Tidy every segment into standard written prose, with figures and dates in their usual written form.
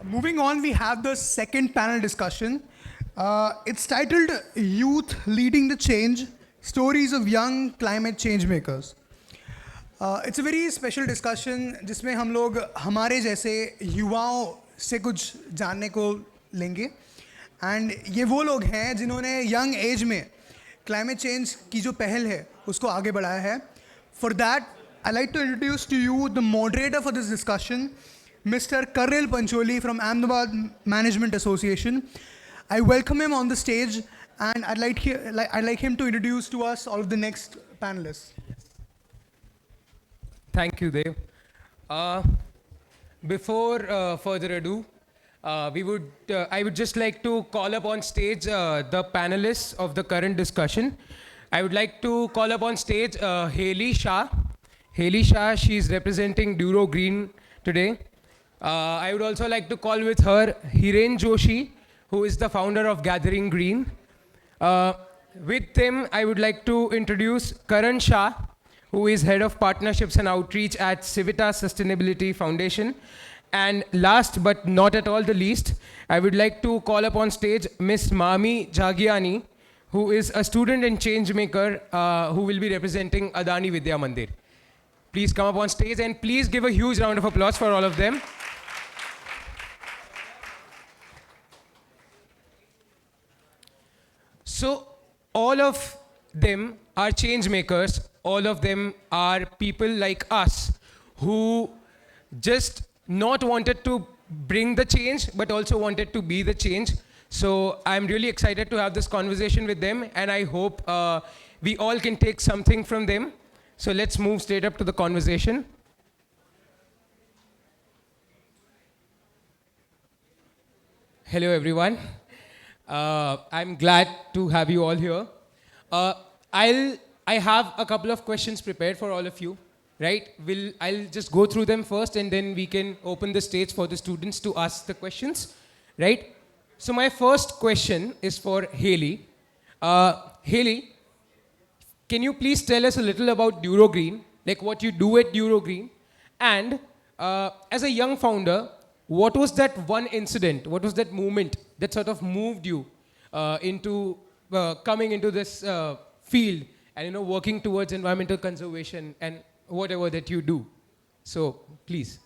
Moving on, we have the second panel discussion. It's titled Youth Leading the Change Stories of Young Climate Change Makers. It's a very special discussion जिसमें हम लोग हमारे जैसे युवाओं से कुछ जानने को लेंगे एंड ये वो लोग हैं जिन्होंने यंग एज में क्लाइमेट चेंज की जो पहल है उसको आगे बढ़ाया है. For that I like to introduce to you the moderator for this discussion, Mr. Karnil Pancholi from Ahmedabad Management Association. I welcome him on the stage and I'd like him to introduce to us all of the next panelists. Thank you, Dev. Before further ado, I would just like to call up on stage the panelists of the current discussion. I would like to call up on stage Haley Shah. Haley Shah, she's representing Duro Green today. I would also like to call with her Hiren Joshi, who is the founder of Gathering Green. With them, I would like to introduce Karan Shah, who is head of partnerships and outreach at Civitas Sustainability Foundation. And last but not at all the least, I would like to call up on stage Miss Mami Jagiani, who is a student and change maker who will be representing Adani Vidya Mandir. Please come up on stage and please give a huge round of applause for all of them. So all of them are change makers. All of them are people like us who just not wanted to bring the change, but also wanted to be the change. So I'm really excited to have this conversation with them, and I hope we all can take something from them. So let's move straight up to the conversation. Hello, everyone. I'm glad to have you all here. I have a couple of questions prepared for all of you, right? I'll just go through them first and then we can open the stage for the students to ask the questions, right? So my first question is for Haley. Haley, can you please tell us a little about Duro Green, like what you do at Duro Green? And as a young founder, what was that one incident, what was that moment that sort of moved you into coming into this field and working towards environmental conservation and whatever that you do? So please.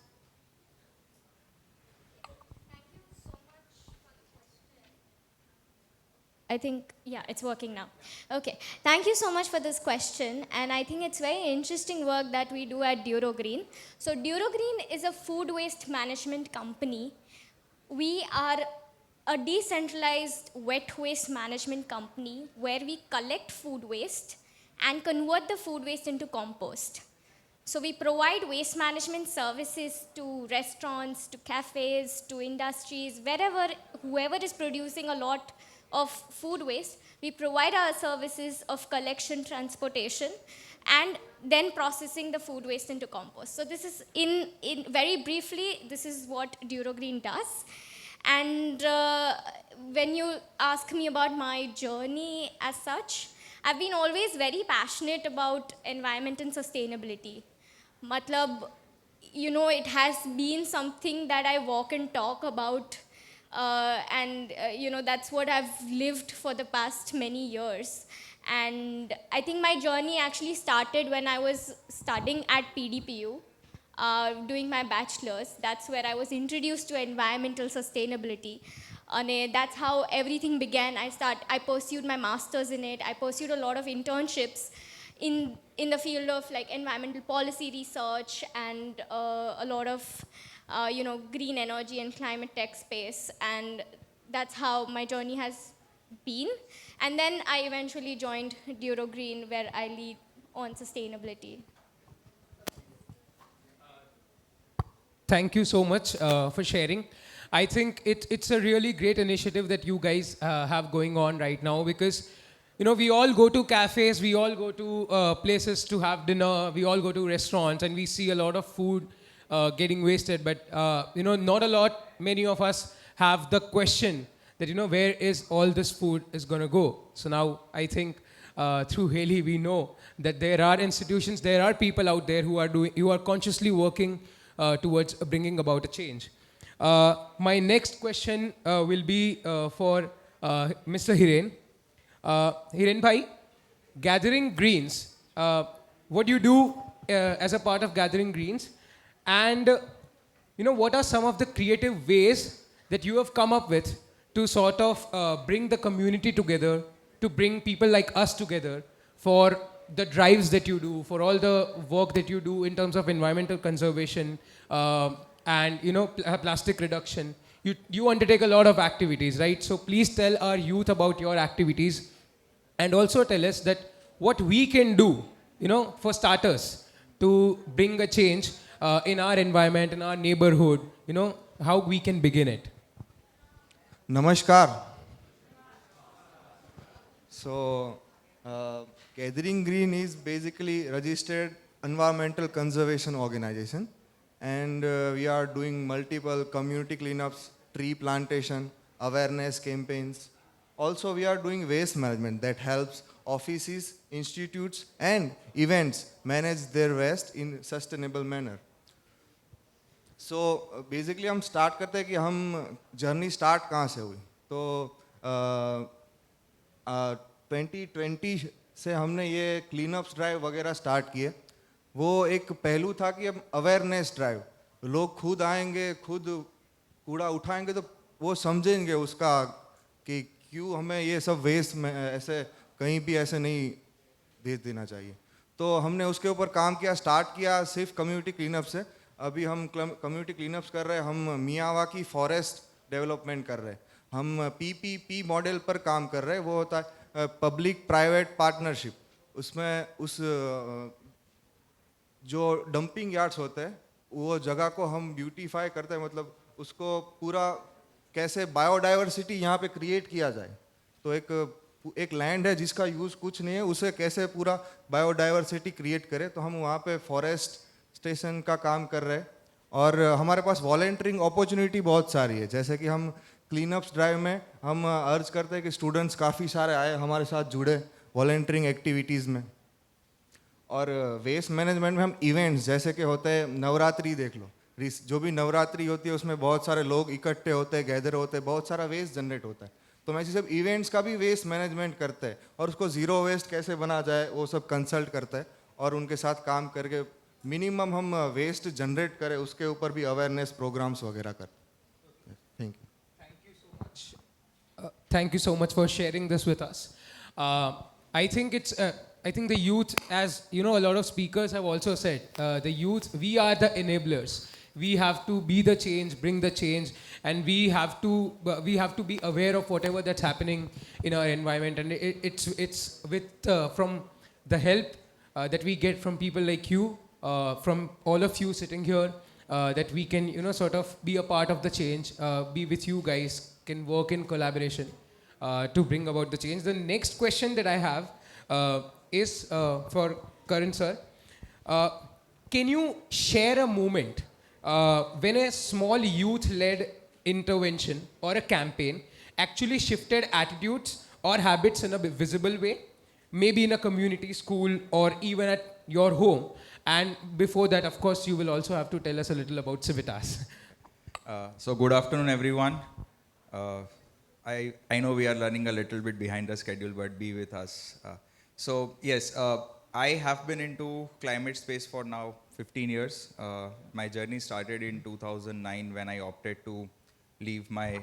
I think, yeah, it's working now. Okay, thank you so much for this question. And I think it's very interesting work that we do at Duro Green. So Duro Green is a food waste management company. We are a decentralized wet waste management company where we collect food waste and convert the food waste into compost. So we provide waste management services to restaurants, to cafes, to industries, whoever is producing a lot of food waste, we provide our services of collection, transportation, and then processing the food waste into compost. So this is, in very briefly, this is what Duro Green does. And when you ask me about my journey as such, I've been always very passionate about environment and sustainability. Matlab, it has been something that I walk and talk about. That's what I've lived for the past many years. And I think my journey actually started when I was studying at PDPU, doing my bachelor's. That's where I was introduced to environmental sustainability. And that's how everything began. I pursued my master's in it. I pursued a lot of internships in the field of like environmental policy research and a lot of green energy and climate tech space. And that's how my journey has been. And then I eventually joined Duro Green, where I lead on sustainability. Thank you so much for sharing. I think it's a really great initiative that you guys have going on right now, because we all go to cafes, we all go to places to have dinner, we all go to restaurants, and we see a lot of food getting wasted. But many of us have the question that where is all this food is going to go. So now I think through Haley we know that there are institutions, there are people out there who are consciously working towards bringing about a change. My next question will be for Mr. Hiren. Hiren Bhai, Gathering Greens. What do you do as a part of Gathering Greens? And what are some of the creative ways that you have come up with to sort of bring the community together, to bring people like us together for the drives that you do, for all the work that you do in terms of environmental conservation and plastic reduction? You undertake a lot of activities, right? So please tell our youth about your activities, and also tell us that what we can do, for starters, to bring a change in our environment, in our neighborhood, how we can begin it. Namaskar. So, Gathering Green is basically registered environmental conservation organization, and we are doing multiple community cleanups, tree plantation, awareness campaigns. Also, we are doing waste management that helps offices, institutes, and events manage their waste in sustainable manner. So basically हम start करते हैं कि हम journey start कहाँ से हुई। तो 2020 से हमने ये क्लीनअप्स ड्राइव वगैरह स्टार्ट किए। वो एक पहलू था कि अब अवेयरनेस ड्राइव, लोग खुद आएंगे, खुद कूड़ा उठाएंगे तो वो समझेंगे उसका कि क्यों हमें ये सब वेस्ट में ऐसे कहीं भी ऐसे नहीं भेज देना चाहिए। तो हमने उसके ऊपर काम किया, स्टार्ट किया सिर्फ कम्युनिटी क्लीनअप से। अभी हम कम्युनिटी क्लीनअप्स कर रहे हैं, हम मियावाकी फॉरेस्ट डेवलपमेंट कर रहे हैं, हम पीपीपी मॉडल पर काम कर रहे हैं। वो होता है पब्लिक प्राइवेट पार्टनरशिप। उसमें उस जो डंपिंग यार्ड्स होते हैं वो जगह को हम ब्यूटीफाई करते हैं, मतलब उसको पूरा कैसे बायोडाइवर्सिटी यहाँ पे क्रिएट किया जाए। तो एक लैंड है जिसका यूज़ कुछ नहीं है, उसे कैसे पूरा बायोडाइवर्सिटी क्रिएट करे। तो हम वहाँ पे फॉरेस्ट स्टेशन का काम कर रहे हैं। और हमारे पास वॉलेंटियरिंग अपॉर्चुनिटी बहुत सारी है, जैसे कि हम क्लीनअप्स ड्राइव में हम अर्ज करते हैं कि स्टूडेंट्स काफ़ी सारे आए हमारे साथ जुड़े वॉलेंटियरिंग एक्टिविटीज़ में। और वेस्ट मैनेजमेंट में हम इवेंट्स जैसे कि होते हैं, नवरात्रि देख लो, जो भी नवरात्रि होती है उसमें बहुत सारे लोग इकट्ठे होते हैं, गैदर होते हैं, बहुत सारा वेस्ट जनरेट होता है। तो हम ऐसे सब इवेंट्स का भी वेस्ट मैनेजमेंट करते हैं और उसको ज़ीरो वेस्ट कैसे बना जाए वो सब कंसल्ट करते हैं। और उनके साथ काम करके मिनिमम हम वेस्ट जनरेट करें उसके ऊपर भी अवेयरनेस प्रोग्राम्स वगैरह कर। Thank you. Thank you so much for sharing this with us. I think the youth, as a lot of speakers have also said, the youth, we are the enablers. We have to be the change, bring the change, and we have to be aware of whatever that's happening in our environment. And it's with from the help that we get from people like you, from all of you sitting here, that we can sort of be a part of the change, be with you guys, can work in collaboration to bring about the change. The next question that I have is for Karan sir. Can you share a moment when a small youth-led intervention or a campaign actually shifted attitudes or habits in a visible way, maybe in a community, school, or even at your home? And before that, of course, you will also have to tell us a little about Civitas. So good afternoon, everyone. I know we are running a little bit behind the schedule, but be with us. So yes, I have been into climate space for now 15 years. My journey started in 2009 when I opted to leave my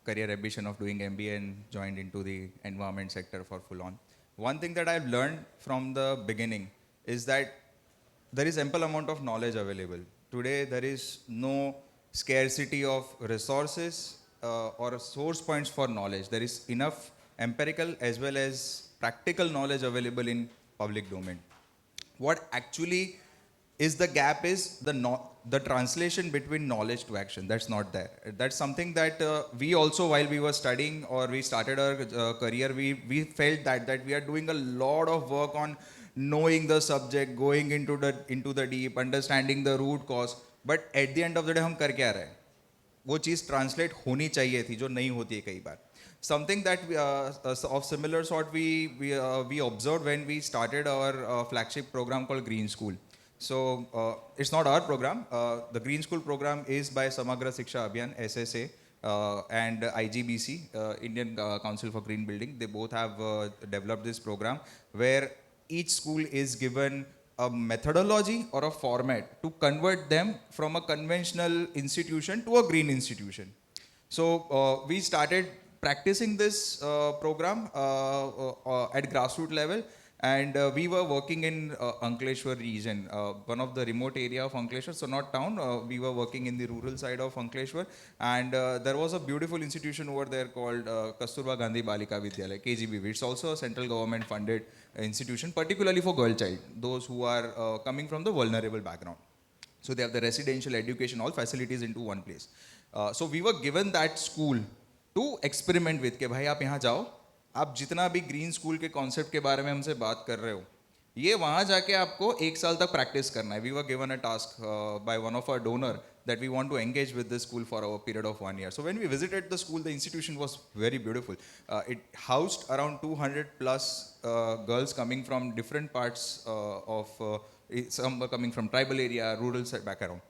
career ambition of doing MBA and joined into the environment sector for full on. One thing that I've learned from the beginning is that there is ample amount of knowledge available. Today, there is no scarcity of resources or source points for knowledge. There is enough empirical as well as practical knowledge available in public domain. What actually is the gap is the translation between knowledge to action. That's not there. That's something that we also, while we were studying or we started our career, we felt that we are doing a lot of work on knowing the subject, going into the deep, understanding the root cause. But at the end of the day, हम कर क्या रहे हैं? वो चीज़ translate होनी चाहिए थी जो नहीं होती है कई बार. Something that of similar sort we observed when we started our flagship program called Green School. So it's not our program. The Green School program is by Samagra Shiksha Abhiyan, SSA, and IGBC, Indian Council for Green Building. They both have developed this program where each school is given a methodology or a format to convert them from a conventional institution to a green institution. So we started practicing this program at grassroots level, and we were working in Ankleshwar region, one of the remote area of Ankleshwar, so not town. We were working in the rural side of Ankleshwar, and there was a beautiful institution over there called Kasturba Gandhi Balika Vidyalaya, KGBV. It's also a central government funded institution, particularly for girl child, those who are coming from the vulnerable background. So they have the residential education, all facilities into one place. So we were given that school to experiment with कि भाई आप यहाँ जाओ, आप जितना भी green school के concept के बारे में हमसे बात कर रहे हो, ये वहाँ जाके आपको 1 साल तक प्रैक्टिस करना है. We were given a task by one of our donor that we want to engage with this school for a period of 1 year. So when we visited the school, the institution was very beautiful. It housed around 200 plus girls coming from different parts some were coming from tribal area, rural background.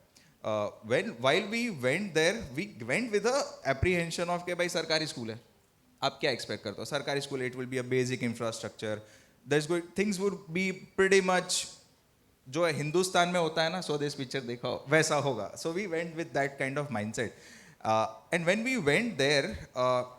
While we went there, we went with a apprehension of कि भाई सरकारी school है, आप क्या expect करते हो? सरकारी school, it will be a basic infrastructure. Things would be pretty much जो हिंदुस्तान में होता है ना, स्वदेश पिक्चर देखा हो, वैसा होगा. So we went with that kind of mindset. And when we went there,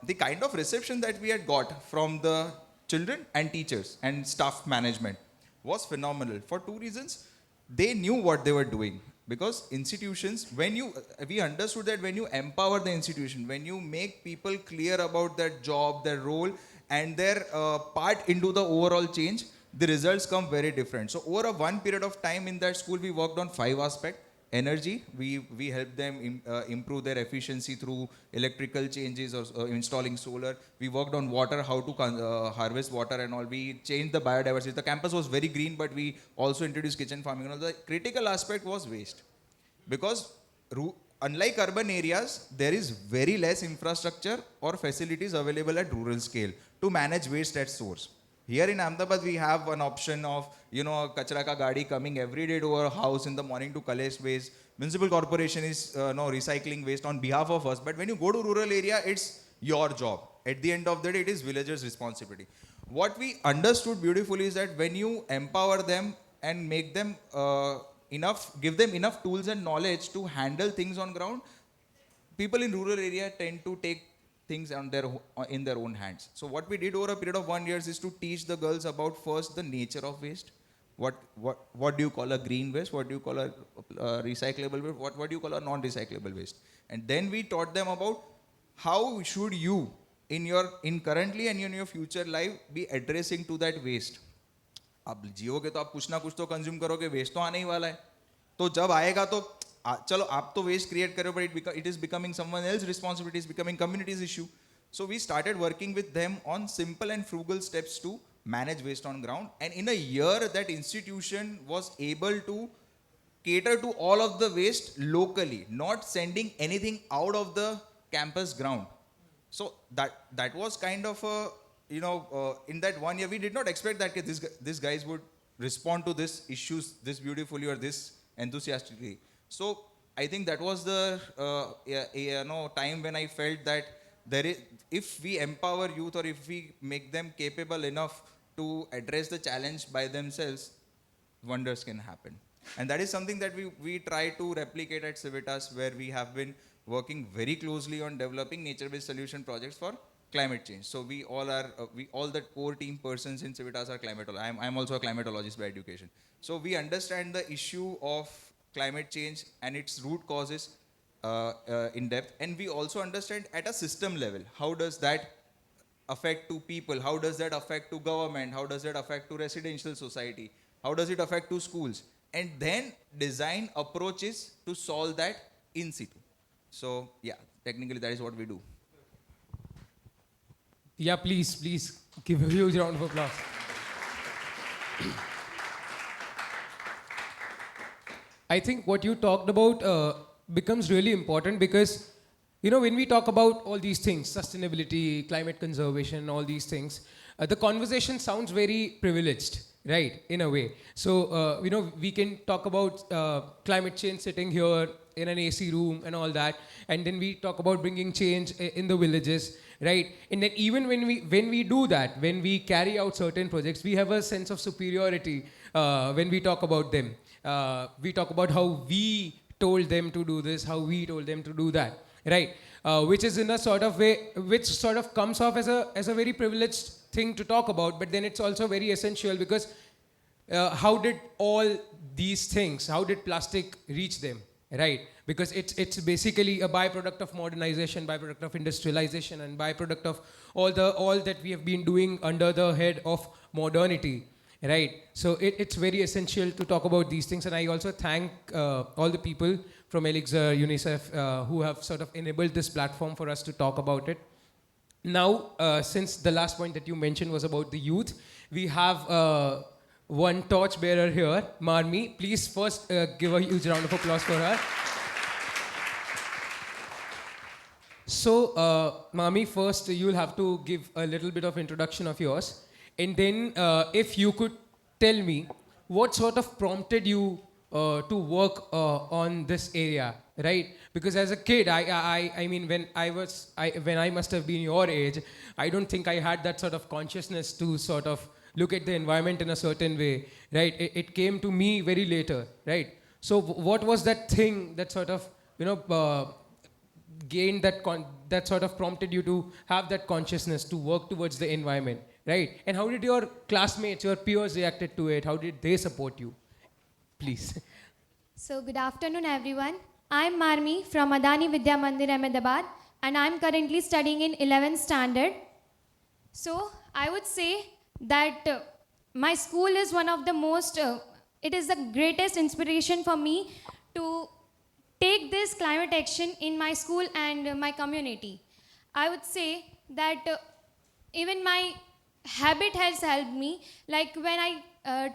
the kind of reception that we had got from the children and teachers and staff management was phenomenal for 2 reasons. They knew what they were doing. Because institutions, we understood that when you empower the institution, when you make people clear about their job, their role, and their part into the overall change, the results come very different. So over one period of time in that school, we worked on 5 aspects. Energy, we helped them improve their efficiency through electrical changes or installing solar. We worked on water, how to harvest water and all. We changed the biodiversity. The campus was very green, but we also introduced kitchen farming. And all. The critical aspect was waste. Because unlike urban areas, there is very less infrastructure or facilities available at rural scale to manage waste at source. Here in Ahmedabad, we have an option of, kachra ka gaadi coming every day to our house in the morning to collect waste. Municipal corporation is recycling waste on behalf of us. But when you go to rural area, it's your job. At the end of the day, it is villagers' responsibility. What we understood beautifully is that when you empower them and make them give them enough tools and knowledge to handle things on ground, people in rural area tend to take things in their own hands. So what we did over a period of 1 year is to teach the girls about first the nature of waste. What do you call a green waste? What do you call a recyclable waste? What do you call a non-recyclable waste? And then we taught them about how should you in currently and in your future life be addressing to that waste. आप जियोगे तो आप कुछ ना कुछ तो consume करोगे, waste तो आने ही वाला है. तो जब आएगा तो चलो आप तो वेस्ट क्रिएट करो, but it is becoming someone else responsibility, is becoming communities issue. So we started working with them on simple and frugal steps to manage waste on ground, and in a year that institution was able to cater to all of the waste locally, not sending anything out of the campus ground. So that was kind of a in that 1 year we did not expect that these guys would respond to this issues this beautifully or this enthusiastically. So I think that was the time when I felt that if we empower youth or if we make them capable enough to address the challenge by themselves, wonders can happen. And that is something that we try to replicate at Civitas, where we have been working very closely on developing nature-based solution projects for climate change. So we all the core team persons in Civitas are climatologists. I'm also a climatologist by education. So we understand the issue of climate change and its root causes in depth, and we also understand at a system level how does that affect to people, how does that affect to government, how does that affect to residential society, how does it affect to schools, and then design approaches to solve that in situ. So yeah, technically that is what we do. Yeah, please give a huge round of applause. I think what you talked about becomes really important because, when we talk about all these things, sustainability, climate conservation, all these things, the conversation sounds very privileged. right, in a way. So, we can talk about climate change sitting here in an AC room and all that, and then we talk about bringing change in the villages, right? And then even when we do that, when we carry out certain projects, we have a sense of superiority when we talk about them. We talk about how we told them to do this, how we told them to do that, right? Which is in a sort of way, which sort of comes off as a very privileged thing to talk about, but then it's also very essential because how did all these things, how did plastic reach them, right? Because it's basically a byproduct of modernization, byproduct of industrialization, and byproduct of all that we have been doing under the head of modernity, right? So it's very essential to talk about these things, and I also thank all the people from Elixir, UNICEF, who have sort of enabled this platform for us to talk about it. Now, since the last point that you mentioned was about the youth, we have one torch bearer here, Marmi. Please first give a huge round of applause for her. So, Mami, first you'll have to give a little bit of introduction of yours. And then if you could tell me what sort of prompted you to work on this area, right? Because as a kid, I mean, when I must have been your age, I don't think I had that sort of consciousness to sort of look at the environment in a certain way, right? It came to me very later, right? So what was that thing that sort of, gained that sort of prompted you to have that consciousness to work towards the environment, right? And how did your classmates, your peers reacted to it? How did they support you? Please. So good afternoon everyone. I'm Marmi from Adani Vidya Mandir Ahmedabad and I'm currently studying in 11th standard. So I would say that my school is one of the most, it is the greatest inspiration for me to take this climate action in my school and my community. I would say that even my habit has helped me, like when I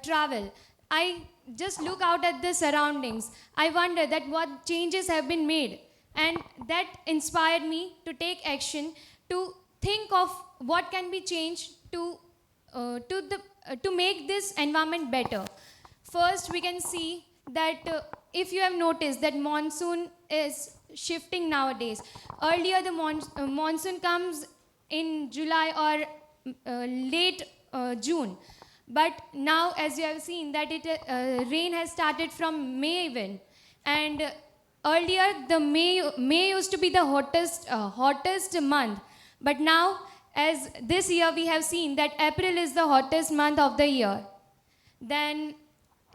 travel, I just look out at the surroundings. I wonder that what changes have been made, and that inspired me to take action, to think of what can be changed to make this environment better. First, we can see that if you have noticed that monsoon is shifting nowadays. Earlier, the monsoon comes in July or late June. But now, as you have seen, that rain has started from May even. And earlier, the May used to be the hottest month. But now, as this year, we have seen that April is the hottest month of the year. Then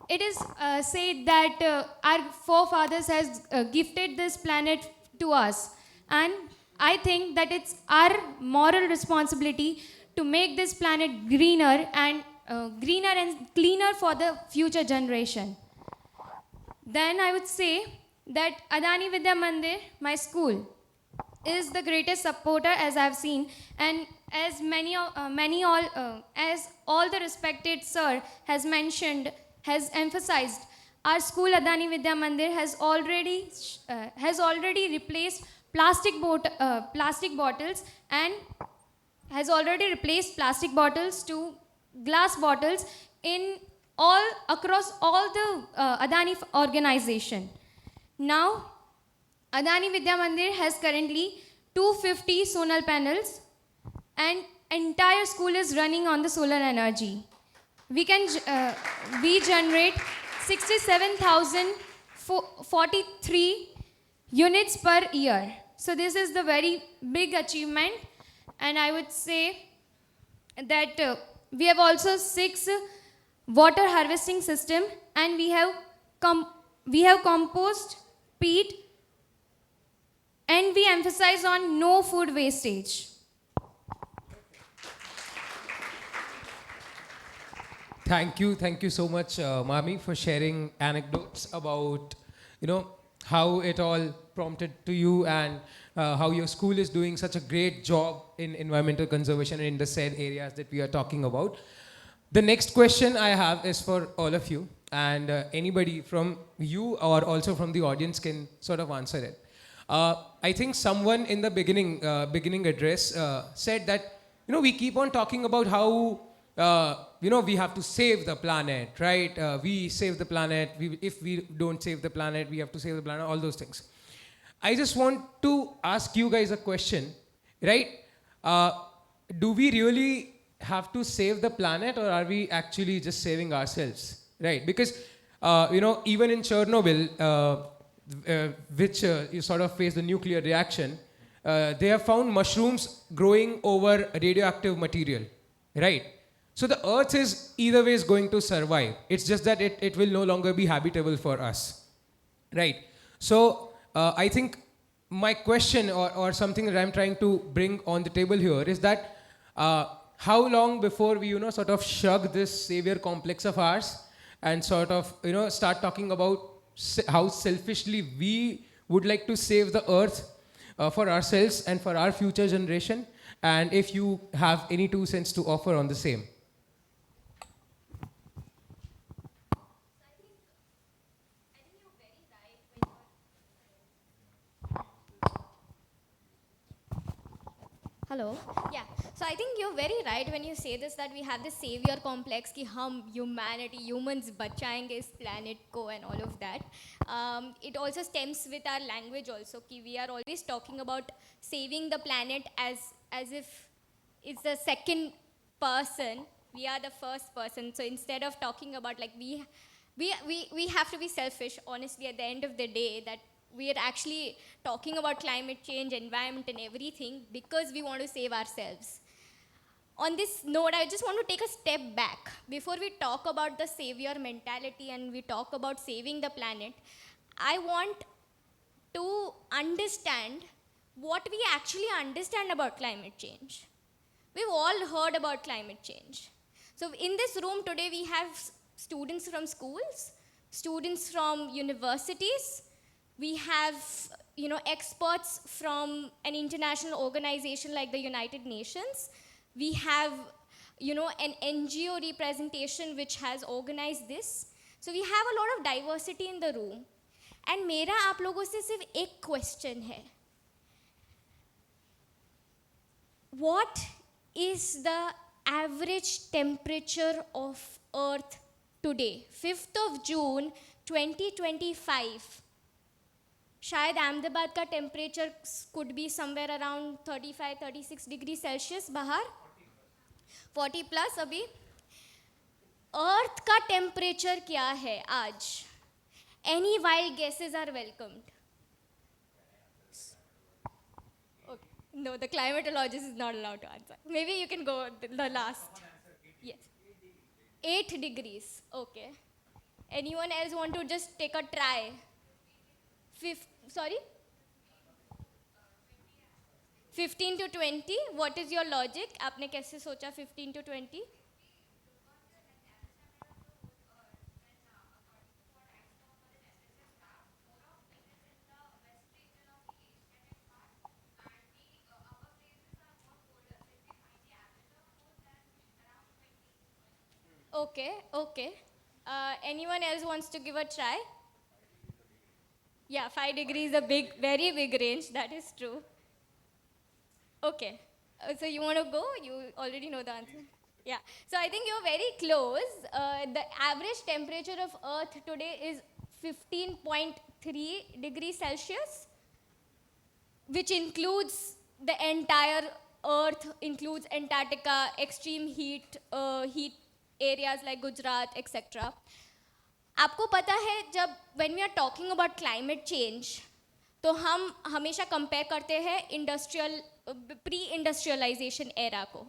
it is said that our forefathers has gifted this planet to us. And I think that it's our moral responsibility to make this planet greener and cleaner for the future generation. Then I would say that Adani Vidya Mandir, my school, is the greatest supporter as I've seen, and as as all the respected sir has mentioned, has emphasized, our school Adani Vidya Mandir has already replaced plastic bottles and has already replaced plastic bottles to glass bottles in across all the Adani organization. Now, Adani Vidya Mandir has currently 250 solar panels and entire school is running on the solar energy. We generate 67,043 units per year. So this is the very big achievement, and I would say that we have also 6 water harvesting system, and we have compost, peat, and we emphasize on no food wastage. Thank you so much, Mami, for sharing anecdotes about, how it all prompted to you and how your school is doing such a great job in environmental conservation in the said areas that we are talking about. The next question I have is for all of you, and anybody from you or also from the audience can sort of answer it. I think someone in the beginning address said that, we keep on talking about how we have to save the planet, right? We save the planet. If we don't save the planet, we have to save the planet, all those things. I just want to ask you guys a question, right? Do we really have to save the planet, or are we actually just saving ourselves, right? Because, even in Chernobyl, which you sort of face the nuclear reaction, they have found mushrooms growing over radioactive material, right? So the Earth is either way is going to survive. It's just that it will no longer be habitable for us, right? So I think my question or something that I'm trying to bring on the table here is that how long before we, sort of shrug this savior complex of ours and sort of, start talking about how selfishly we would like to save the Earth for ourselves and for our future generation, and if you have any 2 cents to offer on the same. Hello. Yeah. So I think you're very right when you say this, that we have this savior complex कि हम humans बचाएंगे इस planet को and all of that. It also stems with our language also कि we are always talking about saving the planet as if it's the second person, we are the first person. So instead of talking about like we have to be selfish, honestly, at the end of the day, that we are actually talking about climate change, environment and everything because we want to save ourselves. On this note, I just want to take a step back. Before we talk about the savior mentality and we talk about saving the planet, I want to understand what we actually understand about climate change. We've all heard about climate change. So in this room today, we have students from schools, students from universities, we have experts from an international organization like the United Nations. We have an NGO representation which has organized this. So we have a lot of diversity in the room. And मेरा आप लोगों से सिर्फ एक question है. What is the average temperature of Earth today? 5th of June 2025. शायद अहमदाबाद का temperature could be somewhere around 35-36 degree Celsius बाहर 40 प्लस अभी. अर्थ का टेम्परेचर क्या है आज? Any wild guesses are welcomed. No, the climatologist is not allowed to answer. Maybe you can go the last. Yes. 8 degrees. Okay. Anyone else want to just take a try? Sorry? 15 to 20. What is your logic? आपने कैसे सोचा 15 to 20? Okay. Anyone else wants to give a try? Yeah, 5 degrees is a very big range. That is true. Okay. So you want to go? You already know the answer. Yeah. So I think you're very close. The average temperature of Earth today is 15.3 degrees Celsius, which includes the entire Earth, includes Antarctica, extreme heat areas like Gujarat, etc. आपको पता है जब when we are talking about climate change तो हम हमेशा compare करते हैं pre industrialisation era को.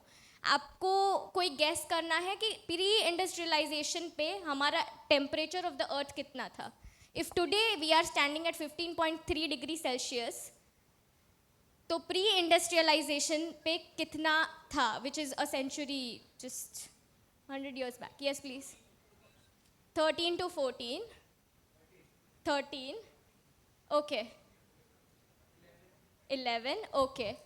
आपको कोई गेस करना है कि प्री इंडस्ट्रियलाइजेशन पे हमारा टेम्परेचर ऑफ द अर्थ कितना था. If today we are standing at 15.3 degree Celsius तो प्री इंडस्ट्रियलाइजेशन पे कितना था, which is a century just 100 years back. Yes, please. 13 to 14. 13. Okay. 11. Okay.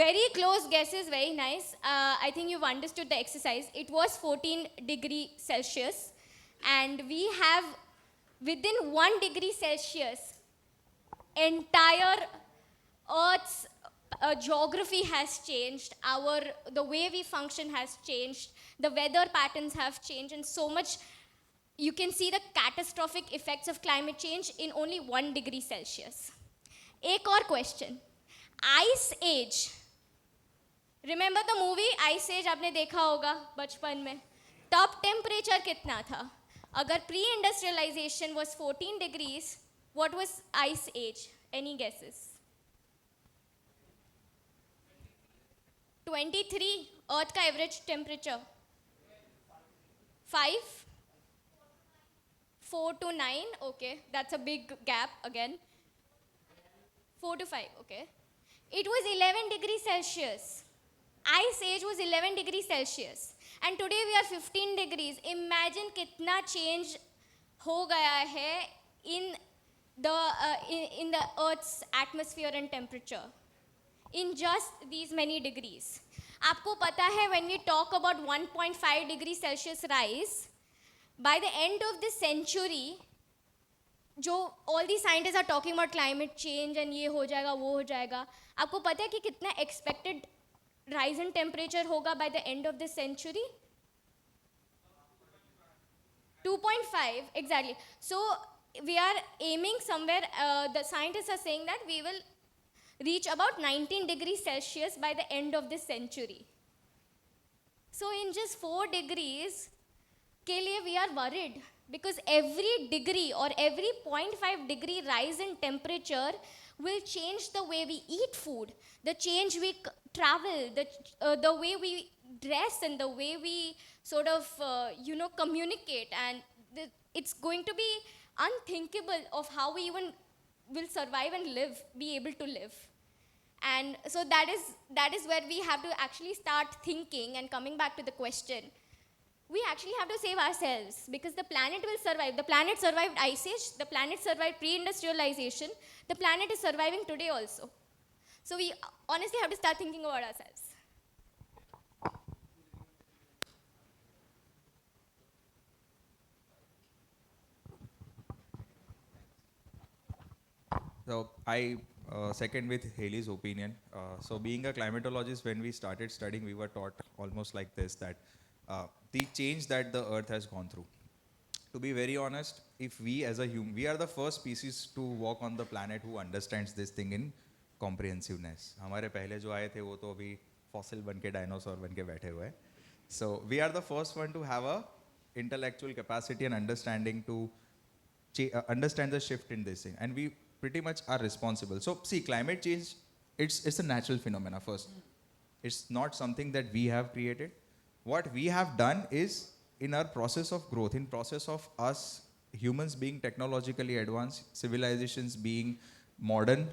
Very close guesses. Very nice. I think you've understood the exercise. It was 14 degree Celsius. And we have within 1 degree Celsius entire Earth's geography has changed, the way we function has changed, the weather patterns have changed, and so much. You can see the catastrophic effects of climate change in only 1 degree Celsius. एक और question. Ice age. Remember the movie Ice Age? आपने देखा होगा बचपन में. तब temperature कितना था? अगर pre industrialisation was 14 degrees, what was ice age? Any guesses? 23. Earth का average temperature. 5. 4 to 9. Okay, that's a big gap again. 4 to 5. Okay. It was 11 degrees Celsius. Ice age was 11 degrees Celsius. And today we are 15 degrees. Imagine कितना change हो गया है in the Earth's atmosphere and temperature in just these many degrees. आपको पता है when we talk about 1.5 degrees Celsius rise, by the end of this century, जो all the scientists are talking about climate change and ये हो जाएगा वो हो जाएगा, आपको पता है कि कितना expected rise in temperature होगा by the end of this century? 2.5, exactly. So we are aiming somewhere, the scientists are saying that we will reach about 19 degrees Celsius by the end of this century. So in just 4 degrees के लिए we are worried, because every degree or every 0.5 degree rise in temperature will change the way we eat food, the change we travel, the way we dress, and the way we sort of communicate, and it's going to be unthinkable of how we even will survive and be able to live. And so that is where we have to actually start thinking, and coming back to the question, we actually have to save ourselves, because the planet will survive. The planet survived Ice Age, the planet survived pre-industrialization, the planet is surviving today also. So we honestly have to start thinking about ourselves. So I second with Haley's opinion. So being a climatologist, when we started studying, we were taught almost like this, that the change that the earth has gone through. To be very honest, if we as a human, we are the first species to walk on the planet who understands this thing in comprehensiveness. हमारे पहले जो आए थे वो तो अभी fossil बन के dinosaur बन के बैठे हुए हैं. So we are the first one to have a intellectual capacity and understanding to understand the shift in this thing, and we pretty much are responsible. So see, climate change, it's a natural phenomena first. It's not something that we have created. What we have done is, in our process of growth, in process of us humans being technologically advanced, civilizations being modern,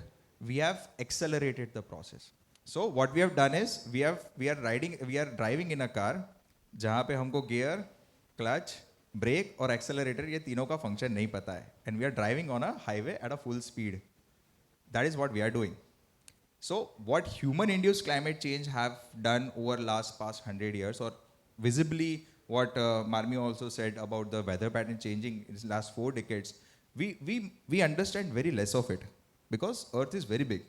we have accelerated the process. So what we have done is, we are driving in a car जहाँ पे हमको gear, clutch, brake और accelerator ये तीनों का function नहीं पता है, and we are driving on a highway at a full speed. That is what we are doing. So what human-induced climate change have done over past 100 years, or visibly what Marmi also said about the weather pattern changing in the last 4 decades, we understand very less of it, because Earth is very big,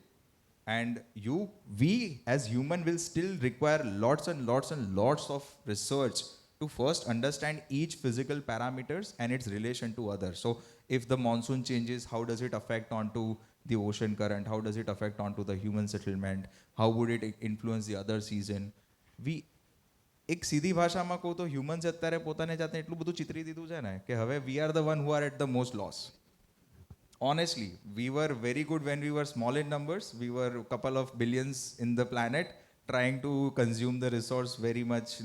and we as human will still require lots and lots and lots of research to first understand each physical parameters and its relation to others. So if the monsoon changes, how does it affect onto the ocean current? How does it affect onto the human settlement? How would it influence the other season? એક સીધી ભાષામાં કહું તો humans અત્યારે પોતાને જાતે એટલું બધું ચિતરી દીધું છે ને કે હવે we are the one who are at the most loss. Honestly, we were very good when we were small in numbers. We were a couple of billions in the planet, trying to consume the resource very much.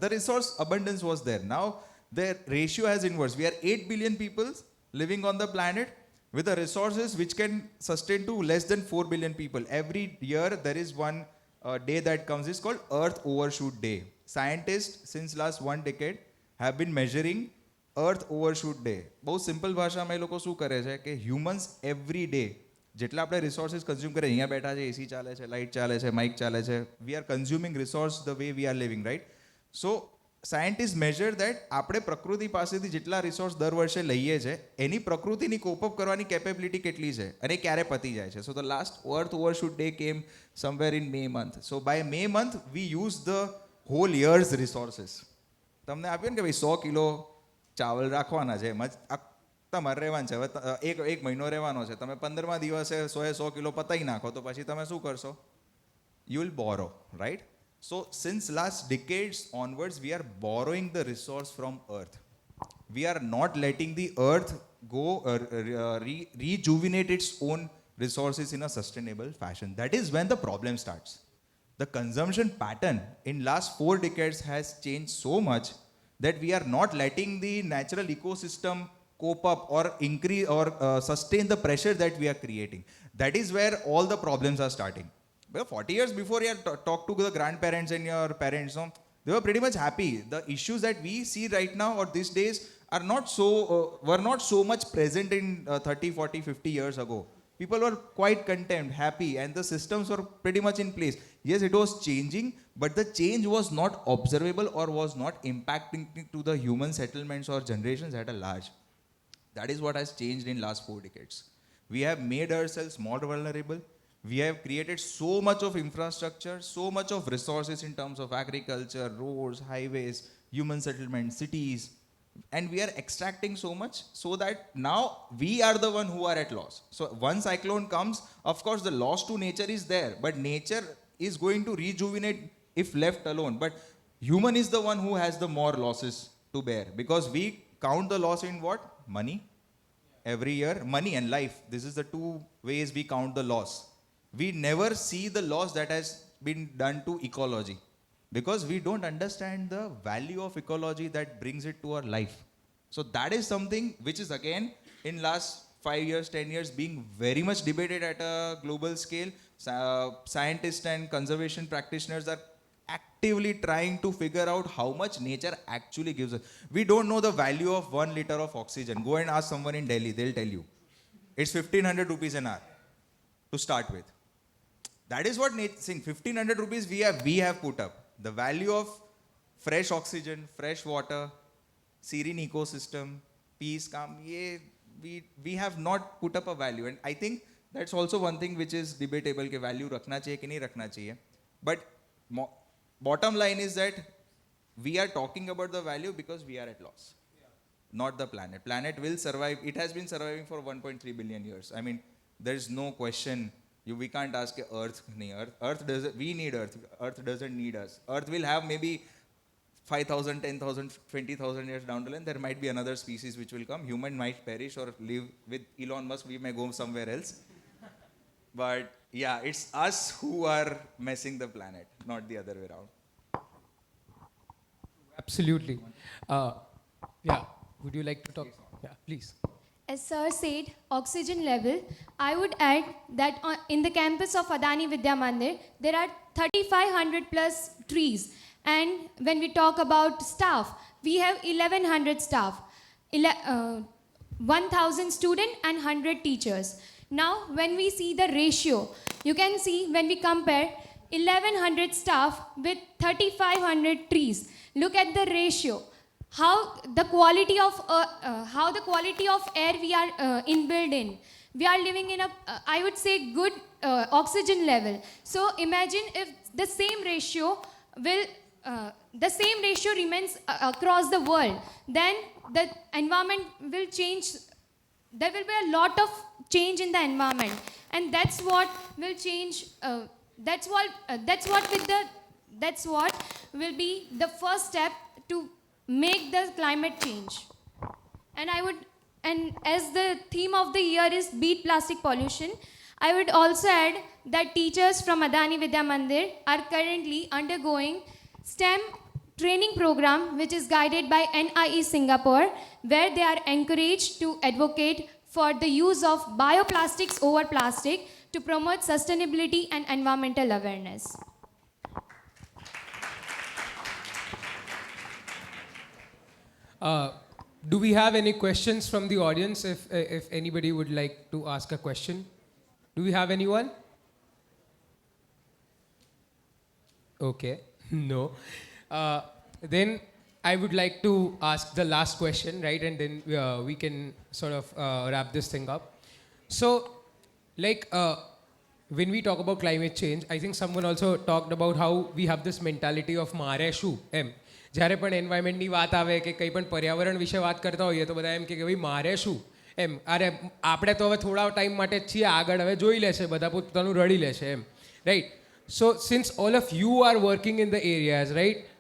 The resource abundance was there. Now the ratio has inverse. We are 8 billion people living on the planet with the resources which can sustain to less than 4 billion people. Every year there is one day that comes. It's called Earth Overshoot Day. Scientists since last 1 decade have been measuring Earth Overshoot Day. बहुत simple भाषा में લોકો શું કરે છે કે humans every day જેટલા આપણે resources consume કરે, અહીંયા બેઠા છે, AC ચાલે છે, light ચાલે છે, mic ચાલે છે, we are consuming resource the way we are living, right? So scientist major that આપણે પ્રકૃતિ પાસેથી જેટલા રિસોર્સ દર વર્ષે લઈએ છે એની પ્રકૃતિની કોપઅપ કરવાની કેપેબિલિટી કેટલી છે અને ક્યારે પતી જાય છે. So the last Earth overshoot day came somewhere in May month. So by May month we use the whole year's resources. તમને આપ્યું ને કે ભાઈ 100 કિલો ચાવલ રાખવાના છે, એમાં જ તમારે રહેવાનું છે. હવે એક મહિનો રહેવાનો છે, તમે 15મા દિવસે 100 કિલો પતાવી નાખો તો પછી તમે શું કરશો? You will borrow, right? So since last decades onwards, we are borrowing the resource from Earth. We are not letting the Earth go rejuvenate its own resources in a sustainable fashion. That is when the problem starts. The consumption pattern in last 4 decades has changed so much that we are not letting the natural ecosystem cope up or increase or sustain the pressure that we are creating. That is where all the problems are starting. Well, 40 years before you talk to the grandparents and your parents, no, they were pretty much happy. The issues that we see right now or these days are not so were not so much present in 30, 40, 50 years ago. People were quite content, happy, and the systems were pretty much in place. Yes, it was changing, but the change was not observable or was not impacting to the human settlements or generations at a large. That is what has changed in last 4 decades. We have made ourselves more vulnerable. We have created so much of infrastructure, so much of resources in terms of agriculture, roads, highways, human settlements, cities, and we are extracting so much so that now we are the one who are at loss. So one cyclone comes, of course the loss to nature is there, but nature is going to rejuvenate if left alone. But human is the one who has the more losses to bear because we count the loss in what? Money. Every year, money and life. This is the two ways we count the loss. We never see the loss that has been done to ecology because we don't understand the value of ecology that brings it to our life. So that is something which is again in last 5 years, 10 years being very much debated at a global scale. Scientists and conservation practitioners are actively trying to figure out how much nature actually gives us. We don't know the value of 1 liter of oxygen. Go and ask someone in Delhi, they'll tell you. It's 1500 rupees an hour to start with. That is what 1500 rupees we have put up. The value of fresh oxygen, fresh water, serene ecosystem, peace, calm, we have not put up a value. And I think that's also one thing which is debatable, कि value रखना चाहिए कि नहीं रखना चाहिए. But bottom line is that we are talking about the value because we are at loss. Not the planet. Planet will survive. It has been surviving for 1.3 billion years. I mean, there is no question. We can't ask Earth. Earth doesn't. We need Earth. Earth doesn't need us. Earth will have maybe 5,000, 10,000, 20,000 years down the line. There might be another species which will come. Human might perish or live with Elon Musk. We may go somewhere else. But yeah, it's us who are messing the planet, not the other way around. Absolutely. Yeah. Would you like to talk? Yeah, please. As Sir said, oxygen level, I would add that in the campus of Adani Vidya Mandir, there are 3,500 plus trees. And when we talk about staff, we have 1,100 staff, 1,000 students and 100 teachers. Now, when we see the ratio, you can see when we compare 1,100 staff with 3,500 trees, look at the ratio. How the quality of air we are inbuilt in. We are living in a, I would say, good oxygen level. So imagine if the same ratio remains across the world, then the environment will change. There will be a lot of change in the environment, and that's what will change. That's what will be the first step to make the climate change. And as the theme of the year is beat plastic pollution, I would also add that teachers from Adani Vidya Mandir are currently undergoing STEM training program which is guided by NIE Singapore, where they are encouraged to advocate for the use of bioplastics over plastic to promote sustainability and environmental awareness. Do we have any questions from the audience? If anybody would like to ask a question, do we have anyone? Okay, no. Then I would like to ask the last question, right? And then we can sort of wrap this thing up. So, like, when we talk about climate change, I think someone also talked about how we have this mentality of મારે શું એમ જ્યારે પણ એન્વાયરમેન્ટની વાત આવે કે કંઈ પણ પર્યાવરણ વિશે વાત કરતા હોઈએ તો બધા એમ કે ભાઈ મારે શું એમ અરે આપણે તો હવે થોડા ટાઈમ માટે જ છીએ આગળ હવે જોઈ લેશે બધા પોતાનું રડી લેશે એમ right so since all of you are working in the areas right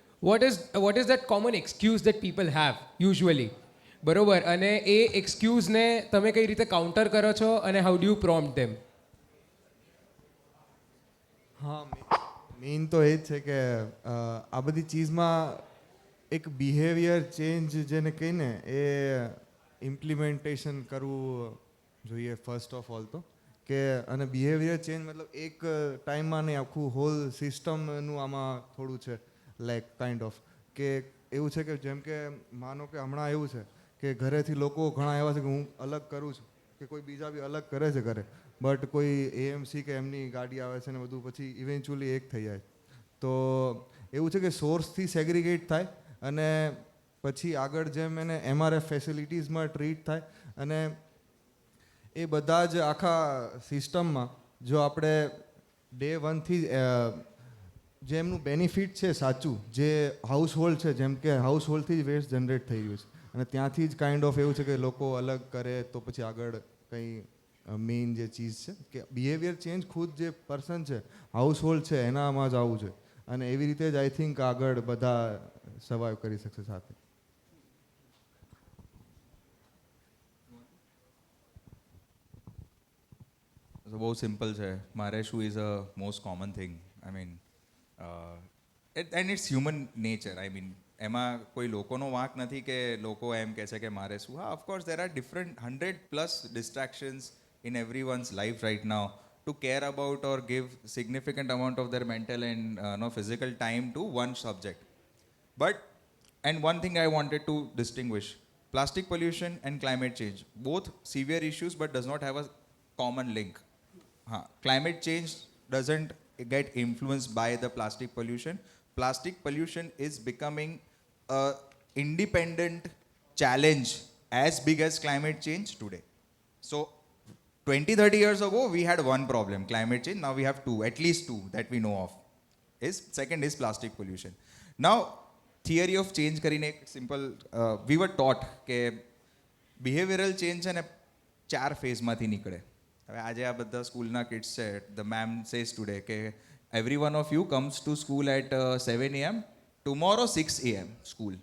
what is that common excuse that people have usually બરોબર અને એ એક્સક્યુઝને તમે કઈ રીતે કાઉન્ટર કરો છો અને હાઉ ડુ યુ પ્રોમ્પ્ટ ધેમ હા મેઇન તો એ જ છે કે આ બધી ચીઝમાં એક બિહેવિયર ચેન્જ જેને કહીને એ ઇમ્પ્લિમેન્ટેશન કરવું જોઈએ ફર્સ્ટ ઓફ ઓલ તો કે અને બિહેવિયર ચેન્જ મતલબ એક ટાઈમમાં નહીં આખું હોલ સિસ્ટમનું આમાં થોડું છે લાઈક કાઇન્ડ ઓફ કે એવું છે કે જેમ કે માનો કે હમણાં એવું છે કે ઘરેથી લોકો ઘણા એવા છે કે હું અલગ કરું છું કે કોઈ બીજા બી અલગ કરે છે ઘરે બટ કોઈ એએમસી કે એમની ગાડી આવે છે ને બધું પછી ઇવેન્ચ્યુઅલી એક થઈ જાય તો એવું છે કે સોર્સથી સેગ્રીગેટ થાય અને પછી આગળ જેમ એને એમઆરએફ ફેસિલિટીઝમાં ટ્રીટ થાય અને એ બધા જ આખા સિસ્ટમમાં જો આપણે ડે વનથી જે એમનું બેનિફિટ છે સાચું જે હાઉસ હોલ્ડ છે જેમ કે હાઉસ હોલ્ડથી જ વેસ્ટ જનરેટ થઈ રહ્યું છે અને ત્યાંથી જ કાઇન્ડ ઓફ એવું છે કે લોકો અલગ કરે તો પછી આગળ કંઈ મેઇન જે ચીઝ છે કે બિહેવિયર ચેન્જ ખુદ જે પર્સન છે હાઉસ હોલ્ડ છે એનામાં જ આવવું છે અને એવી રીતે જ આઈ થિંક આગળ બધા સર્વાઈવ કરી શકશે સાથે બહુ સિમ્પલ છે મારે શું is a most common thing I mean and it's human nature I mean એમાં કોઈ લોકોનો વાંક નથી કે લોકો એમ કહે છે કે મારે શું હા of course there are different 100+ distractions in everyone's life right now to care about or give significant amount of their mental and physical time to one subject. But, and one thing I wanted to distinguish, plastic pollution and climate change, both severe issues but does not have a common link. Climate change doesn't get influenced by the plastic pollution. Plastic pollution is becoming a independent challenge as big as climate change today. So 20-30 years ago we had one problem, climate change. Now we have two, at least two that we know of. Second is plastic pollution. Now theory of change કરીને એક simple we were taught કે behavioral change છે ને 4 ફેઝમાંથી નીકળે. હવે આજે આ બધા સ્કૂલના કિડ્સ છે the ma'am says today કે every one of you comes to school at 7 a.m. tomorrow 6 a.m. school.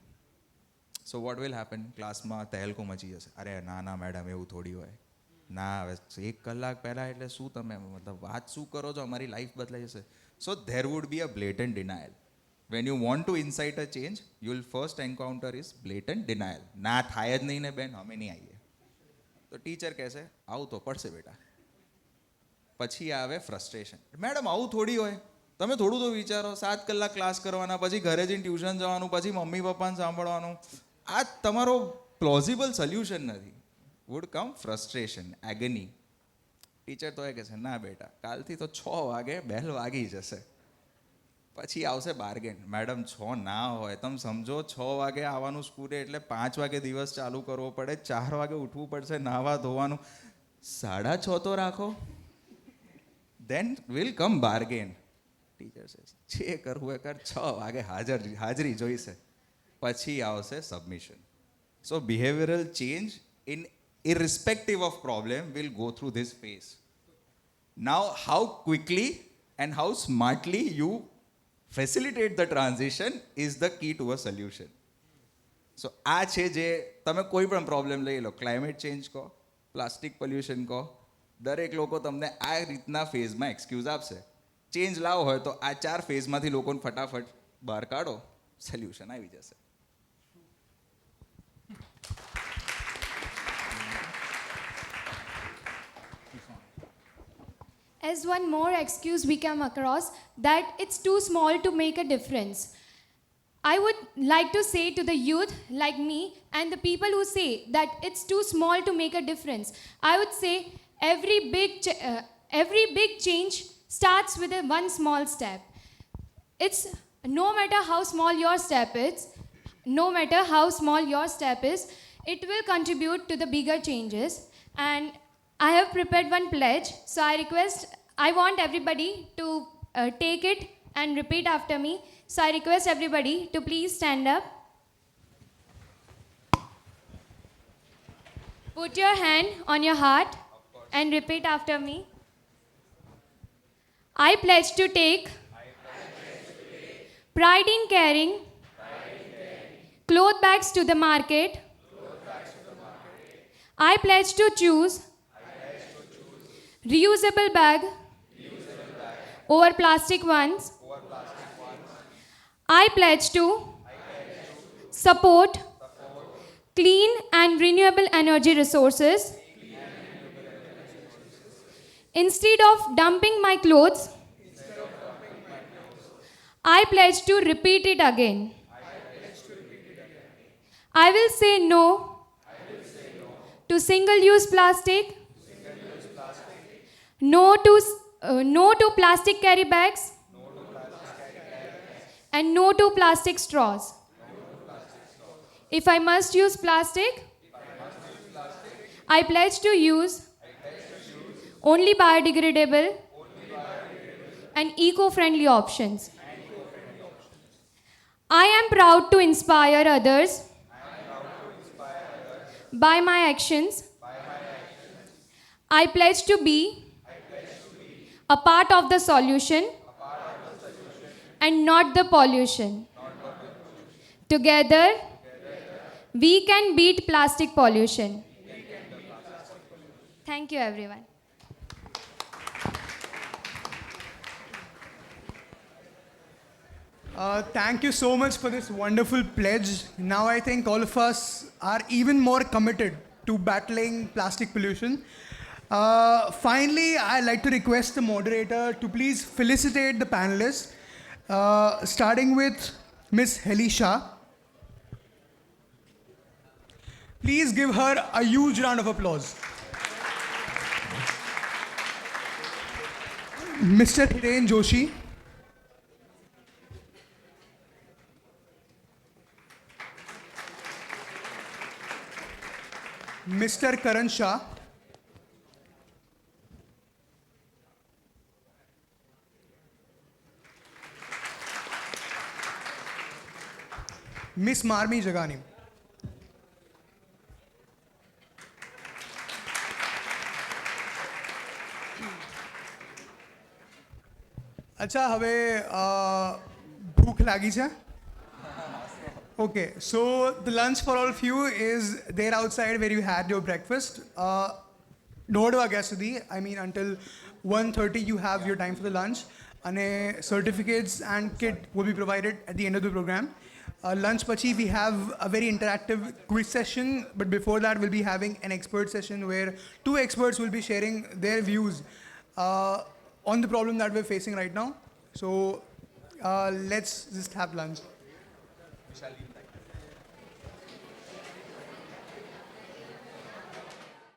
So what will happen? ક્લાસમાં તહેલકો મચી જશે અરે ના ના મેડમ એવું થોડી હોય ના હવે 1 કલાક પહેલાં એટલે શું તમે મતલબ વાત શું કરો છો અમારી લાઈફ બદલાઈ જશે so there would be a blatant denial when you want to incite a change you will first encounter is blatant denial ના થાય જ નહીં ને બેન અમે નહીં આવીએ તો ટીચર કહેશે આવું તો પડશે બેટા પછી આવે ફ્રસ્ટ્રેશન મેડમ આવું થોડી હોય તમે થોડું તો વિચારો 7 કલાક ક્લાસ કરવાના પછી ઘરે જઈને ટ્યુશન જવાનું પછી મમ્મી પપ્પાને સાંભળવાનું આ તમારો પ્લોઝિબલ સોલ્યુશન નથી would come frustration, agony. Teacher તો એ કહે છે ના બેટા કાલથી તો 6 વાગે બેલ વાગી જશે પછી આવશે બાર્ગેન મેડમ 6 ના હોય તમે સમજો 6 વાગે આવવાનું સ્કૂલે એટલે 5 વાગે દિવસ ચાલુ કરવો પડે 4 વાગે ઉઠવું પડશે નાહવા ધોવાનું 6:30 તો રાખો then will come bargain. Teacher છે જે કરવું એ કર 6 વાગે હાજરી જોઈશે પછી આવશે submission so behavioural change in irrespective of problem will go through this phase. Now how quickly and how smartly you facilitate the transition is the key to a solution. So આ છે જે તમે કોઈ પણ પ્રોબ્લેમ લઈ લો climate change કહો plastic pollution કહો દરેક લોકો તમને આ રીતના ફેઝમાં એક્સક્યુઝ આપશે ચેન્જ લાવો હોય તો આ 4 ફેઝમાંથી લોકોને ફટાફટ બહાર કાઢો સોલ્યુશન આવી જશે As one more excuse we come across that it's too small to make a difference. I would like to say to the youth like me and the people who say that it's too small to make a difference, I would say every big change starts with one small step. It's no matter how small your step is, no matter how small your step is, it will contribute to the bigger changes. And I have prepared one pledge, so I want everybody to take it and repeat after me. So I request everybody to please stand up. Put your hand on your heart and repeat after me. I pledge to take pride in carrying cloth bags to the market. I pledge to choose reusable bag over plastic ones. I pledge to support clean and renewable energy resources. Instead of dumping my clothes, I pledge to repeat it again. I will say no to single-use plastic, no to plastic carry bags, and no to plastic straws. If I must use plastic, I pledge to use only biodegradable and eco-friendly options. I am proud to inspire others by my actions. I pledge to be a part of the solution and not the pollution. Together, we can beat plastic pollution. Thank you, everyone. Thank you so much for this wonderful pledge. Now I think all of us are even more committed to battling plastic pollution. Finally, I'd like to request the moderator to please felicitate the panelists, starting with Miss Heli Shah. Please give her a huge round of applause. Mr. Hiren Joshi. Mr. Karan Shah. Miss Marmi Jagani. अच्छा હવે ભૂખ લાગી છે. Okay, so the lunch for all of you is there outside where you had your breakfast. 1:30 વાગ્યા સુધી, I mean until 1:30 you have your time for the lunch. And certificates and kit will be provided at the end of the program. Lunch pachi we have a very interactive quiz session, but before that we'll be having an expert session where 2 experts will be sharing their views on the problem that we're facing right now. So let's just have lunch.